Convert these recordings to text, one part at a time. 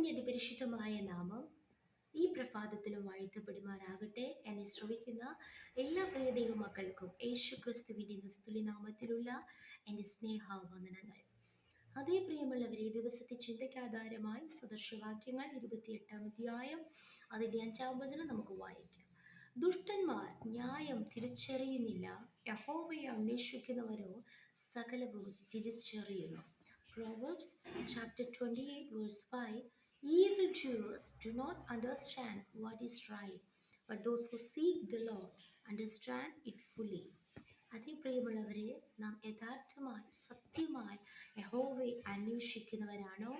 ദൈവത്തിൻ്റെ അതിപരിശുദ്ധമായ നാമം ഈ പ്രഭാതത്തിലും വാഴ്ത്തപ്പെടുമാറാകട്ടെ. എന്നെ ശ്രവിക്കുന്ന എല്ലാ പ്രിയ ദൈവമക്കൾക്കും യേശു ക്രിസ്തുവിൻ്റെ നിസ്തുല്യ നാമത്തിലുള്ള എൻ്റെ സ്നേഹവന്ദനങ്ങൾ. അതേ പ്രിയമുള്ളവരെ, ഈ ദിവസത്തെ ചിന്തയ്ക്കാധാരമായി സദൃശവാക്യങ്ങൾ 28-ാം അധ്യായം അതിൻ്റെ 5-ാം വചനം നമുക്ക് വായിക്കാം. ദുഷ്ടന്മാർ ന്യായം തിരിച്ചറിയുന്നില്ല, യഹോവയെ അന്വേഷിക്കുന്നവരോ സകലവും തിരിച്ചറിയുന്നു. Proverbs chapter 28 verse 5. Evildoers do not understand what is right, but those who seek the Lord understand it fully. അതേ പ്രിയമുള്ളവരെ, നാം യഥാർത്ഥമായി സത്യമായി യഹോവയെ അന്വേഷിക്കുന്നവരാണോ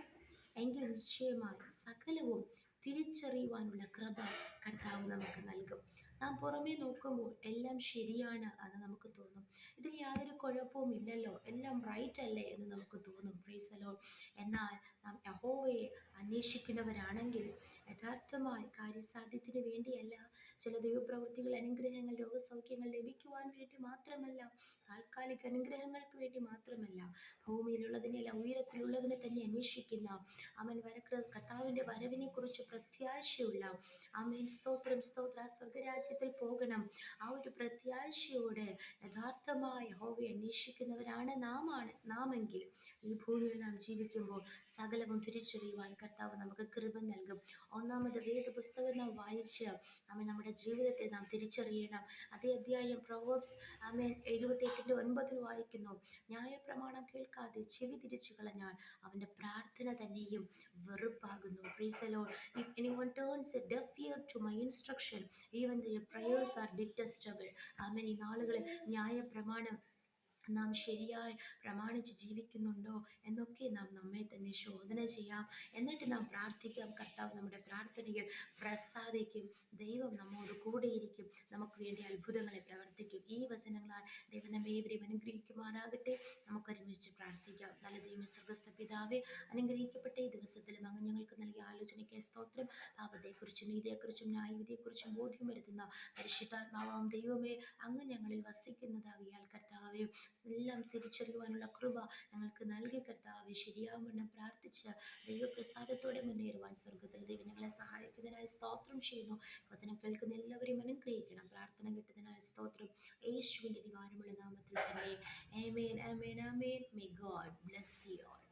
എങ്കിൽ നിശ്ചയമായി സകലവും തിരിച്ചറിയുവാനുള്ള കൃപ കർത്താവ് നമുക്ക് നൽകും. നാം പുറമേ നോക്കുമ്പോൾ എല്ലാം ശരിയാണ് എന്ന് നമുക്ക് തോന്നും. ഇതിൽ യാതൊരു കുഴപ്പവും ഇല്ലല്ലോ, എല്ലാം റൈറ്റ് അല്ലേ എന്ന് നമുക്ക് തോന്നും. Praise the Lord. എന്നാൽ നാം യഹോവയെ അന്വേഷിക്കുന്നവരാണെങ്കിൽ യഥാർത്ഥമായി കാര്യസാധ്യത്തിന് വേണ്ടിയല്ല, ചില ദൈവപ്രവൃത്തികൾ, അനുഗ്രഹങ്ങൾ, രോഗസൗഖ്യങ്ങൾ ലഭിക്കുവാൻ വേണ്ടി മാത്രമല്ല, താൽക്കാലിക അനുഗ്രഹങ്ങൾക്ക് വേണ്ടി മാത്രമല്ല, ഭൂമിയിലുള്ളതിനെല്ലാം ഉയരത്തിലുള്ളതിനെ തന്നെ അന്വേഷിക്കുന്ന അവൻ കർത്താവിൻ്റെ വരവിനെ കുറിച്ച് പ്രത്യാശയുള്ള ആമേൻ സ്തോത്രം സ്വർഗരാജ്യത്തിൽ പോകണം, ആ ഒരു പ്രത്യാശയോടെ യഥാർത്ഥമായ യഹോവയെ അന്വേഷിക്കുന്നവരാണ് നാമെങ്കിൽ ഈ ഭൂമിയിൽ നാം ജീവിക്കുമ്പോൾ സകലവും തിരിച്ചറിയുവാൻ കർത്താവ് നമുക്ക് കൃപ നൽകും. ഒന്നാമത് വേദപുസ്തകം നാം വായിച്ച് നമ്മുടെ ജീവിതത്തെ നാം തിരിച്ചറിയണം. അതേ അധ്യായം Proverbs 28:9 വായിക്കുന്നു, ന്യായപ്രമാണം കേൾക്കാതെ ചെവി തിരിച്ചു കളഞ്ഞാൽ അവൻ്റെ പ്രാർത്ഥന തന്നെയും വെറുപ്പാകുന്നു. Praise the Lord. If anyone turns a deaf ear to my instruction, even their prayers are detestable. ഈ നാളുകളിൽ ന്യായപ്രമാണം നാം ശരിയായി പ്രമാണിച്ച് ജീവിക്കുന്നുണ്ടോ എന്നൊക്കെ നാം നമ്മെ തന്നെ ശോധന ചെയ്യാം. എന്നിട്ട് നാം പ്രാർത്ഥിക്കാം. കർത്താവ് നമ്മുടെ പ്രാർത്ഥനയിൽ പ്രസാദിക്കും. ദൈവം നമ്മോട് കൂടെയിരിക്കും, നമുക്ക് വേണ്ടി അത്ഭുതങ്ങളെ പ്രവർത്തിക്കും. ഈ വചനങ്ങളാൽ ദൈവം നമ്മെ ഏവരെയും അനുഗ്രഹിക്കുമാറാകട്ടെ. നമുക്കൊരുമിച്ച് പ്രാർത്ഥിക്കാം. നല്ല ദൈവമേ, സ്വർഗ്ഗസ്ഥ പിതാവേ, അനുഗ്രഹിക്കപ്പെട്ട ഈ ദിവസത്തിലും അങ്ങ് ഞങ്ങൾക്ക് നൽകിയ ആലോചനയ്ക്ക് സ്തോത്രം. പാപത്തെക്കുറിച്ചും നീതിയെക്കുറിച്ചും ന്യായവിധിയെക്കുറിച്ചും ബോധ്യം വരുത്തുന്ന പരിശുദ്ധാത്മാവാം ദൈവമേ, അങ്ങ് ഞങ്ങളിൽ വസിക്കുന്നതാകിയാൽ കർത്താവേ, എല്ലാം തിരിച്ചറിയുവാനുള്ള കൃപ ഞങ്ങൾക്ക് നൽകി കർത്താവേ, ശരിയാവണ്ണം പ്രാർത്ഥിച്ച് ദൈവപ്രസാദത്തോടെ മുന്നേറുവാൻ സ്വർഗ്ഗത്തിൽ ദൈവം ഞങ്ങളെ സഹായിക്കുന്നതിനായി സ്തോത്രം ചെയ്യുന്നു. വചനം കേൾക്കുന്ന എല്ലാവരെയും അനുഗ്രഹിക്കണം. പ്രാർത്ഥന കിട്ടുന്നതിനായി സ്തോത്രം. യേശുവിൻ്റെ അധികാരമുള്ള നാമത്തിൽ തന്നെ. ആമേൻ, ആമേൻ, ആമേൻ. May God bless you all.